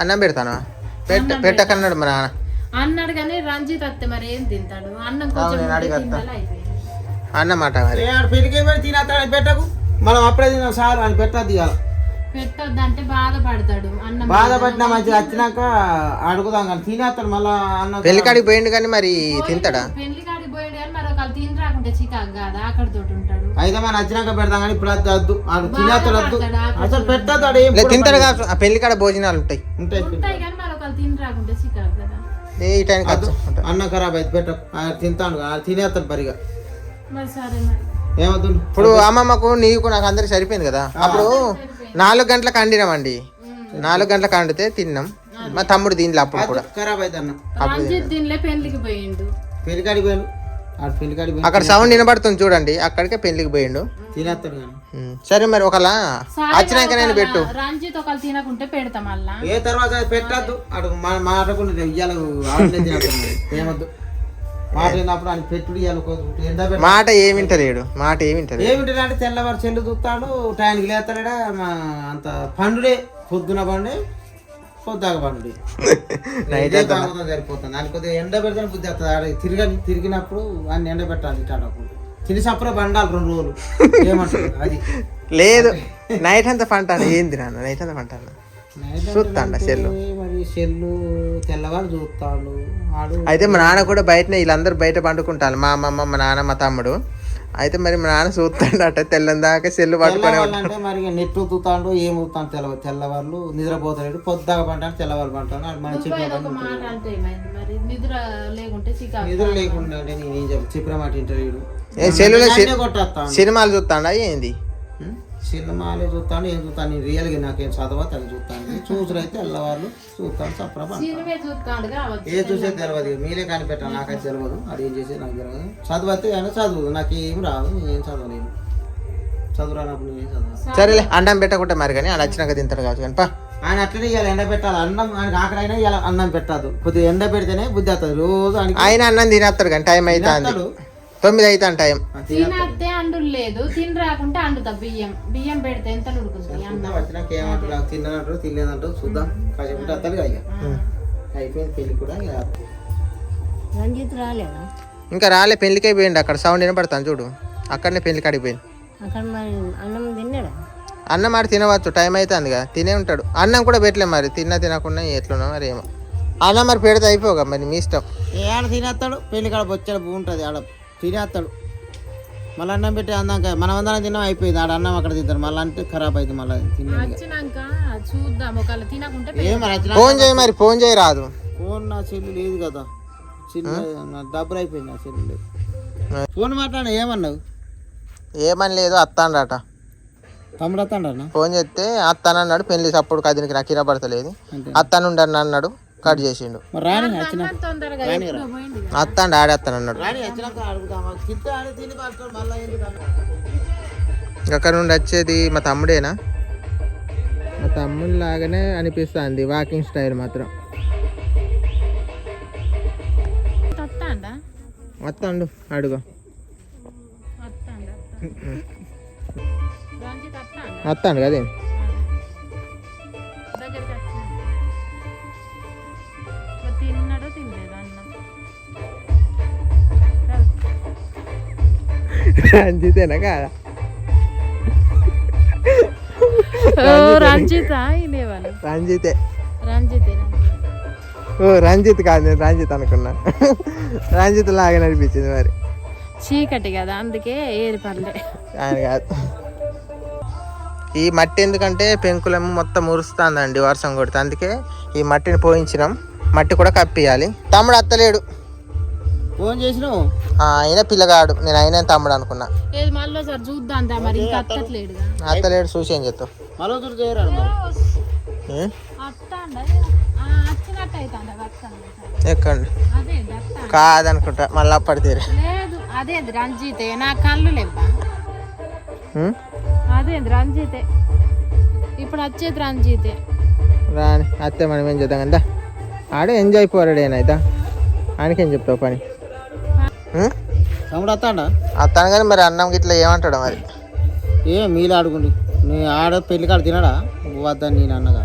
అన్నం పెడతాను పెట్టకన్నాడు మా నాన్న అన్నాడు కానీ రంజిత్ అత్తే మరి ఏం తింటాడు అన్నం కొంచెం అన్నమాట మరి పెళ్ళికి తినేస్తాడు పెట్టకు మనం అప్పుడే తిన్నాం సార్ అని పెట్టద్దు ఇవాళ పెట్టొద్దు అంటే బాధపడతాడు అన్నం బాధపడినా మంచిగా వచ్చినాక అడుగుదాం కానీ తినేస్తాడు మళ్ళా అన్నం పెళ్ళికాడికి పోయిండు కానీ మరి తింటాడా పెళ్లి కాడికి పోయాడు కానీ మరి ఒకళ్ళు తిని రాకుంటే చికాకు కాదు ఆకడితో ఉంటాడు అయితే మనం వచ్చినాక పెడతాం కానీ ఇప్పుడు వద్దు తినేస్తాడు వద్దు అసలు పెట్టద్దు తింటాడు కాదు ఆ పెళ్లి కాడ భోజనాలు ఉంటాయి ఉంటాయి కానీ మరి ఒకళ్ళు తిని రాకుంటే చికాకు కదా ఈ టైంకి అన్నం ఖరాబ్ అయితే పెట్ట తింటాను తినేస్తాడు పరిగా మరి సరే మరి ఏమవుతుంది ఇప్పుడు అమ్మమ్మకు నీకు నాకు అందరికి సరిపోయింది కదా అప్పుడు 4 గంటలకు వండినామండి 4 గంటలకు వండితే తిన్నాం మా తమ్ముడు దీనిలో అప్పుడు కూడా ఖరాబ్ అయితే అన్న రంజిత్ దీనిలో పెళ్లికి పోయిండు పెళ్లికాడికి పోయాను పెళ్లికాడికి పోయి అక్కడ సౌండ్ వినబడుతుంది చూడండి అక్కడికే పెళ్లికి పోయిండు తినేస్తాడు కానీ సరే మరి ఒకలా వచ్చినాక నేను పెట్టు రంజిత్ ఒకళ్ళు తినకుంటే పెడతాం మళ్ళా ఏ తర్వాత పెట్టద్దు అటు మాటకుండా ఇయ్యాలి ఆడనే తినేస్తాడు ఏమద్దు మాట విన్నప్పుడు ఆయన పెట్టుడు మాట ఏమింటలేడు మాట ఏమింటలేడు ఏమిటంటే తెల్లవారు చెల్లు చూస్తాడు టైంకి లేస్తాడా అంత పండుడే పొద్దున పండుడే పొద్దాక పండుడే సరిపోతుంది దాని కొద్దిగా ఎండ పెడితే బుద్ధి వస్తుంది ఆడ తిరిగినప్పుడు అన్ని ఎండ పెట్టాలి ఇటాడప్పుడు తిని సప్పుడే పండాలి 2 రోజులు ఏమంటారు అది లేదు నైట్ అంతా పంటాను ఏంది నాన్న నైట్ అంతా పంటాను చూస్తాండ సెల్లు మరి సెల్లు తెల్లవారు చూస్తాడు అయితే మా నాన్న కూడా బయటనే వీళ్ళందరూ బయట పండుకుంటారు మా అమ్మమ్మ మా నాన్న మా తమ్ముడు అయితే మరి మా నాన్న చూస్తాడట తెల్లని దాకా సెల్లు పట్టుకునే అంటే మరి నెట్ ఊతాడు ఏం ఊతాను తెల్లవాళ్ళు నిద్రపోతాడు పొద్దుగా పంటాను తెల్లవాళ్ళు పంటాను మన నిద్ర లేకుండా అంటే నేను చెప్పిన మాట ఇంటర్వ్యూ సెల్లులో సినిమాలు చూస్తాడా ఏంది సినిమాలు చూస్తాను ఏం చూస్తాను నేను రియల్గా నాకేం చదవా తను చూస్తాను చూసురైతే తెల్లవాళ్ళు చూస్తాను సప్రభ ఏ చూసే తెలియదు మీరే కనిపెట్టాను నాకైతే తెలియదు అది ఏం చేసేది నాకు తెలియదు చదివితే అయినా చదువు నాకేం రాదు నేనేం చదవలేను చదువు రానప్పుడు నేనేం చదవాలి సరేలే అన్నం పెట్టకుంటే మరి కానీ ఆయన వచ్చినాక తింటాడు కావచ్చు కానీ ఆయన అట్లనే ఇవాళ ఎండ పెట్టాలి అన్నం ఆయనకి ఆకలైనా ఇలా అన్నం పెట్టద్దు కొద్దిగా ఎండ పెడితేనే బుద్ధి వస్తుంది రోజు ఆయన అన్నం తినేస్తాడు కానీ టైం అయితే 9 అవుతాను టైం తినస్తే అండు లేదు తిని రాకుంటే అండుతా బియ్యం పెడితే ఎంత ఉడుకుతుంది వచ్చినాక ఏమంటారు తిన్నట్టు తినలేదంటూ చూద్దాం కాసేపు వస్తాడు అయిపోయింది పెళ్లి కూడా రంజిత్ రాలేదా ఇంకా రాలే పెళ్లికి అయిపోయింది అక్కడ సౌండ్ వినపడతాను చూడు అక్కడనే పెళ్లికి అడిగిపోయింది అన్నం తిన్నాడా అన్నం మరి తినవచ్చు టైం అవుతుంది కదా తినే ఉంటాడు అన్నం కూడా పెట్టలే మరి తినకుండా ఎట్లున్నా మరి ఏమో అన్నం మరి పెడితే అయిపోగా మరి మీ ఇష్టం ఆడ తినేస్తాడు పెళ్లి కాడ బొచ్చడు బాగుంటుంది ఆడ తినేస్తాడు మళ్ళీ అన్నం పెట్టి అందాక మనం అందరం తిన్నాం అయిపోయింది ఆడ అన్నం అక్కడ తింటారు మళ్ళీ అంటే ఖరాబ్ అవుతుంది మళ్ళీ ఫోన్ చేయి మరి ఫోన్ చేయి రాదు ఫోన్ నా చెల్లు లేదు కదా చిన్న డబ్బులు అయిపోయింది నా చెల్లు లేదు ఫోన్ మాట్లాడ ఏమన్నావు ఏమని లేదు అత్తాండట తమ్ముడు వస్తాడన్నా ఫోన్ చేస్తే అత్తానన్నాడు పెళ్లి సప్పుడు కదినికి నాకు కిరపడతలేదు అత్తానుండని అన్నాడు కట్ చేసిండు అత్తాండి ఆడేస్తాను అన్నాడు అక్కడ నుండి వచ్చేది మా తమ్ముడేనా మా తమ్ముడు లాగానే అనిపిస్తుంది వాకింగ్ స్టైల్ మాత్రం వస్తాండు అడుగు వస్తాండు కదే తిన్నాడో తినలేదు అన్నం రంజితేనా కాదా రంజిత్ రంజితే ఓ రంజిత్ కాదు నేను రంజిత్ అనుకున్నా రంజిత్ లాగా అనిపించింది మరి చీకటి కదా అందుకే ఏది పర్లే ఆయన కాదు ఈ మట్టి ఎందుకంటే పెంకులేమో మొత్తం మురుస్తుందండి వర్షం కొడితే అందుకే ఈ మట్టిని పోయించినాం మట్టి కూడా కప్పియాలి తమ్ముడు అత్తలేడు ఫోన్ చేసినావు ఆయన పిల్లగాడు నేను అయినా తమ్ముడు అనుకున్నా అత్తలేడు చూసి ఏం చెప్తావు ఎక్కండి కాదనుకుంటా మళ్ళీ అప్పటి అదే రంజితే నా కళ్ళు లేవా అదే రంజితే ఇప్పుడు వచ్చేది రంజితే రాని అత్తే మనం ఏం చేద్దాం కదా ఆడే ఎంజాయ్ పోరాడు ఏనైతే ఆయనకేం చెప్తావు పని తమ్ముడు అత్తాను కానీ మరి అన్నం గిట్లా ఏమంటాడు మరి ఏ మీలో ఆడుకోండి నీ ఆడ పెళ్లి కాడ తినడా వద్దని నేను అన్నగా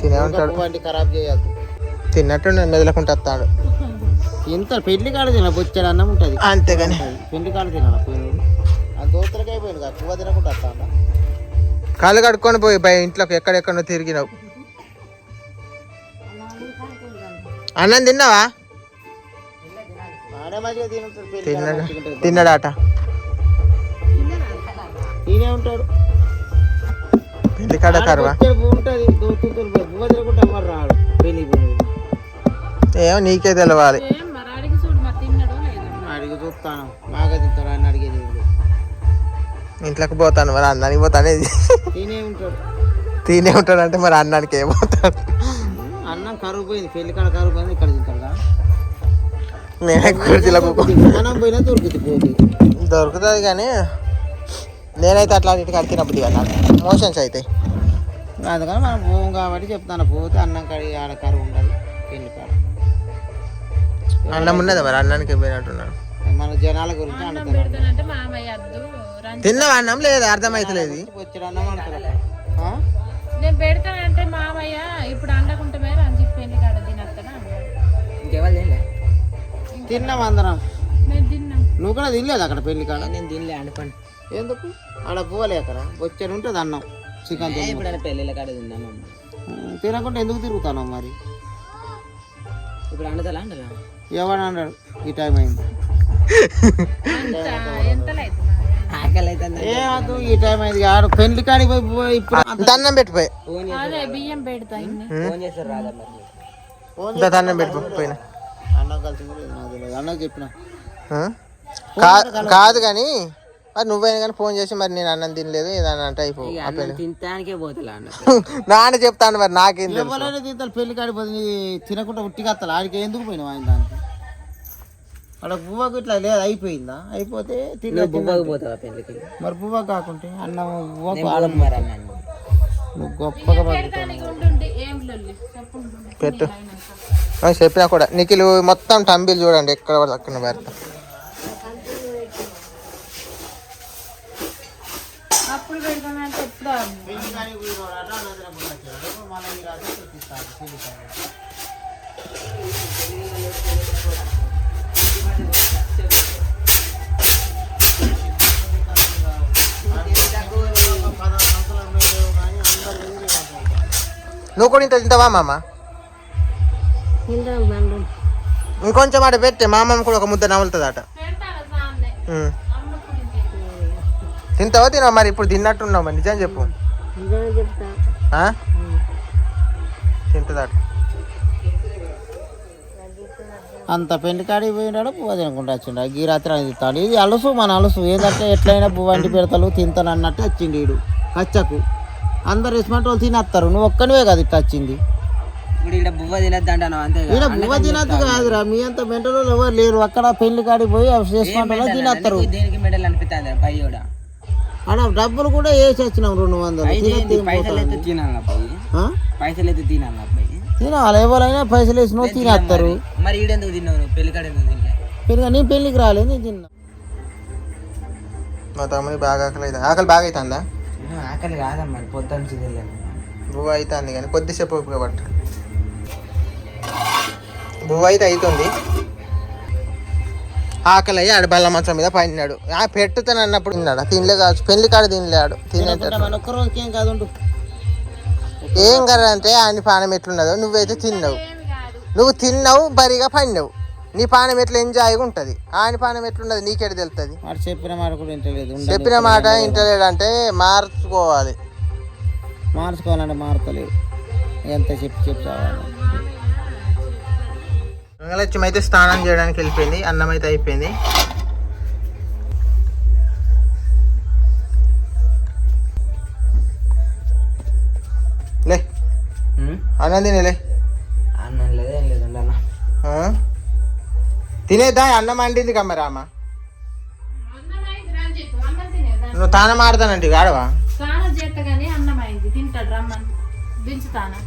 తినే ఉంటాడు. వంటి ఖరాబ్ చేయద్దు. తిన్నట్టు మెదలకుంటూ వస్తాడు. ఇంత పెళ్లి కాడ తిన బొచ్చాడు అన్నం ఉంటుంది. అంతేగాని పెళ్లి కాడ తినాలి పోయినాడు. ఆ దోస్తలకి అయిపోయింది కదా, పువ్వు తినకుండా వస్తా. కాళ్ళు కడుక్కొని పోయి బయ ఇంట్లోకి ఎక్కడెక్కడో తిరిగినావు. అన్నం తిన్నావా? తిన్నాడాట. తినే ఉంటాడు. పెళ్లి కాడ కరవా ఉంటుంది. దోస్తులతో పువ్వు తినకుండా ఎవరు రాడు పెళ్లి. ఏమో నీకే తెలవాలి. అడిగి చూస్తాను బాగా తింటాడు అని అడిగేది. ఇంట్లోకి పోతాను మరి అన్నానికి పోతాను. తినే ఉంటాడు అంటే మరి అన్నానికి ఏమవుతాడు? అన్నం కరువు పోయింది, పెళ్లి కాడ కరువు పోయింది. ఇక్కడ తింటాడు. నేనే కుర్చీలకు అన్నం పోయినా దొరుకుతుంది. దొరుకుతుంది కానీ నేనైతే అట్లా ఇంటికి అడిగినప్పుడు కదా మోషన్స్ అవుతాయి. అందుకని మనం పోం కాబట్టి చెప్తాను. పోతే అన్నం కడిగి ఆడ కరువు ఉండదు పెళ్లి కాడ. అన్నం ఉన్నదా మరి? అన్నానికి పోయినట్టున్నాడు. మన జనాల గురించి తిన్నావా అన్నం? లేదా అర్థమైతలేదు. వచ్చాడు అన్నం అంటారు. నేను పెడతానంటే మామయ్య ఇప్పుడు అండకుంటే మేర అని చెప్పి పెళ్లి కాడ తినస్తాను. ఇంకెవరు తిన్నాం అందరం. నేను తిన్నాం. నువ్వు కూడా తినలేదు అక్కడ పెళ్లి కాడ? నేను తినలే అనుకోండి. ఎందుకు? ఆడ పోలే అక్కడ వచ్చాడు ఉంటుంది అన్నం చికెన్. ఇప్పుడు పెళ్ళిళ్ళ కాడ తిన్నాము. తినకుండా ఎందుకు తిరుగుతాను మరి? ఇప్పుడు అండతలా అండలా ఎవడు అన్నాడు ఈ టైం అయింది? ఆకలి అవుతుంది. ఏ వద్దు, ఈ టైం అయింది. ఆడు పెళ్లి కాడికి పోయి ఇప్పుడు దండం పెట్టిపోయి అదే బియ్యం పెడతా. ఫోన్ చేస్తారు రాదా మరి? దండం పెట్టిపోయినా అన్నం కలిసి కూడా నాకు తెలియదు. అన్నకు చెప్పిన కాదు కానీ మరి నువ్వైనా కానీ ఫోన్ చేసి మరి నేను అన్నం తినలేదు ఏదన్నా అంటే అయిపోయి తింటానికే పోతలా నాన్న చెప్తాను మరి నాకేం ఎవరైనా తింటారు పెళ్లి కాడికి పోతే తినకుండా ఉట్టిగా వస్తాను. ఆడికి ఎందుకు పోయినావు ఆయన దానికి? అక్కడ పువ్వకు ఇట్లా లేదు అయిపోయిందా? అయిపోతే బువ్వకు పోతావా పెళ్ళికి? మరి పువ్వ కాకుంటే అన్నం నువ్వు గొప్పగా పెట్టు చెప్పినా కూడా నిఖిల్ మొత్తం టంబిల్ చూడండి ఎక్కడ పడితే అక్కడ పెడతా. అప్పుడు పెడతానంటే ఎప్పుడు నువ్వు కూడా ఇంత తింటావా మామ? ఇంకొంచెం అటు పెట్టే మా అమ్మమ్మ కూడా ఒక ముద్ద నవ్వులుతుంది అట. తింటావా తినవా మరి? ఇప్పుడు తిన్నట్టున్నావు మరి నిజం చెప్పు. తింటుందట. అంత పెళ్లి కాడికి పోయినాడు పువ్వు తినకుండా వచ్చిండు. ఈ రాత్రి అని తింటాడు. ఇది అలుసు మన అలుసు ఏంటంటే ఎట్లయినా పువ్వు వండి పెడతాను తింటాను అన్నట్టు వచ్చిండు వీడు కచ్చకు. అందరు రెస్పాంట్ వాళ్ళు తినేస్తారు, నువ్వు ఒక్కనివే కదా ఇట్లా వచ్చింది. ఇప్పుడు ఇక్కడ బువ్వ తినద్దు అంటాను అంతే. ఇక్కడ బువ్వ తినద్దు కాదురా, మీ అంత మెంటలు ఎవరు లేరు. అక్కడ పెళ్లి కాడికి పోయి రెస్పాంట్ వాళ్ళు తినేస్తారు. దేనికి మెడల్ అనిపిస్తుంది పై కూడా. అక్కడ డబ్బులు కూడా వేసి వచ్చినాం 200. పైసలు అయితే తినాలి పోయి, పైసలు అయితే తినాలి పోయి. తినాలి ఎవరైనా పైసలు వేసిన తినేస్తారు. మరి ఈడెందుకు తిన్నావు నువ్వు? పెళ్లి కాడ ఎందుకు తినలే? పెళ్ళి నేను పెళ్లికి రాలేదు, నేను తిన్నా. మా తమ్ముని బాగా ఆకలి అవుతుంది. ఆకలి బాగా అవుతుందా? ఆకలి కాదమ్మా మరి పొద్దున్న తినలేదు. బువ్వ అవుతుంది కానీ కొద్దిసేపు ఓపిక పట్టు. బువ్వ అయితే అవుతుంది. ఆకలి అయ్యి ఆడ బల్ల మంచం మీద పడినాడు. పెట్టుతాను అన్నప్పుడు తిన్నాడు. తినలే కావచ్చు, పెళ్లి కాడ తినలేడు. ఒక్క రోజుకి ఏం కాదు. ఏం కదంటే ఆయన పానం ఎట్లున్నదో నువ్వైతే తిన్నావు. నువ్వు తిన్నావు బరిగా పడినావు. నీ పానం ఎట్లా ఎంజాయ్గా ఉంటుంది, ఆయన పానం ఎట్లున్నది నీకెడ తెలుస్తుంది. చెప్పిన మాట కూడా వింటలేదు. చెప్పిన మాట వింటలేడు అంటే మార్చుకోవాలి. మార్చుకోవాలంటే మారుతలేదు. ఎంత చెప్పి చావాలి. మంగళలక్ష్మి అయితే స్నానం చేయడానికి వెళ్ళిపోయింది. అన్నం అయితే అయిపోయింది. లే అన్నం తినేలే. అన్నం లేదు ఏం లేదు అన్న. తినేద్దా? అన్నం అండింది కమ్మరామా. నువ్వు తానం ఆడతానంటే ఆడవా? స్నానం చేస్తా కానీ అన్నం అయింది తింటాడు. రమ్మని దించుతానా?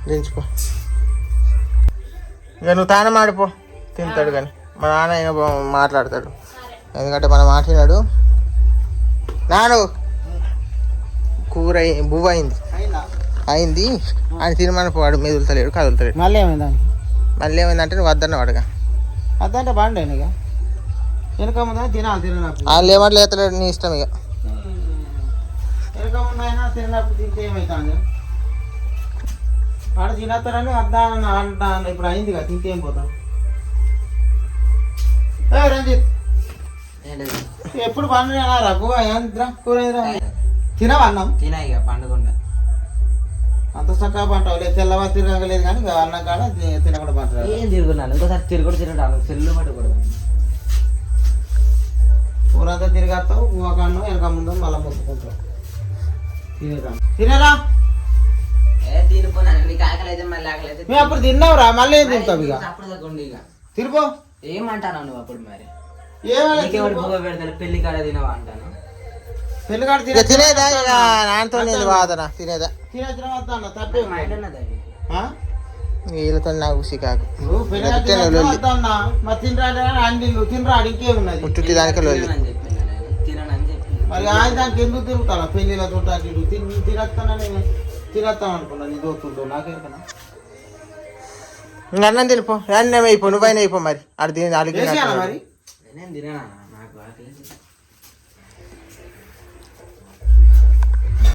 దించుకో ఇక. నువ్వు తానం ఆడిపో, తింటాడు కానీ మా నాన్న అయినా మాట్లాడతాడు. ఎందుకంటే మనం మాట్లాడాడు. నాను కూర బువ్వ అయింది. అయింది ఆయన తినమని వాడు మెదులుతలేడు కదులుతలేడు. మళ్ళీ ఏమైందా మళ్ళీ ఏమైందంటే నువ్వు వద్దన్న వాడుగా అదంటే బాగుండే ఇక వెనక ముందు తినాలి తినప్పుడు వాళ్ళు ఏమంటే లేతలేడు నీ ఇష్టం ఇక. వెనక ముందు అయినా తిన్నప్పుడు తింటే ఏమవుతుంది వాడు తినేస్తారని అర్థం అంటాను. ఇప్పుడు అయింది కదా తింటే ఏం పోతాం. రంజిత్ ఎప్పుడు పండుగ రఘు కూర తినవా అన్నం తినా ఇక పండుగ అంత చక్కగా పంటావు లేదు తెల్లవారు తిరగలేదు కానీ ఇక అన్నం కాడ తినకుండా పంటారు. ఏం తిరుగున్నాను ఇంకోసారి తిరగడు సెల్లు పట్టకూడదు. ఊరంతా తిరిగేస్తావు ఒక అన్నం వెనక ముందు మళ్ళీ మొత్తుకుంటావు. తినేరా తినుకున్నాను నీకు ఆకలి అయితే మళ్ళీ ఆకలి అయితే మేము అప్పుడు తిన్నావురా మళ్ళీ ఏం తింటావు ఇక అప్పుడు తగ్గండి ఇక తిరిపో ఏమంటాను నువ్వు అప్పుడు మరి ఏమైనా పొగ పెడతాను పెళ్లి కాడ తినవా అంటాను. పెళ్ళికాడ ఇక తినేదా ఇక నాతో నేను వాదన తినేదా తినేసిన వద్దా తప్పే మైండ్ ఉన్నది అది. వీళ్ళతో నాకు సికాకు వద్దన్నా మరి తినరా అండిల్లు తినరాడు ఇంకేమున్నది ఉత్తుత్తి దానికే లొల్లి. తిననని చెప్పింది తిననని చెప్పింది. మరి ఆయన దానికి ఎందుకు తిరుగుతాను పెళ్లిలో చూడటానికి తినస్తానని తినస్తాను అనుకున్నా నీ దోస్తుందో నాకేమన్నా ఇంకా అన్నం తినిపో అన్నం అయిపో నువ్వైనా అయిపో మరి అది వేసేయాలా మరి నేను తిననా నాకు ఆకలి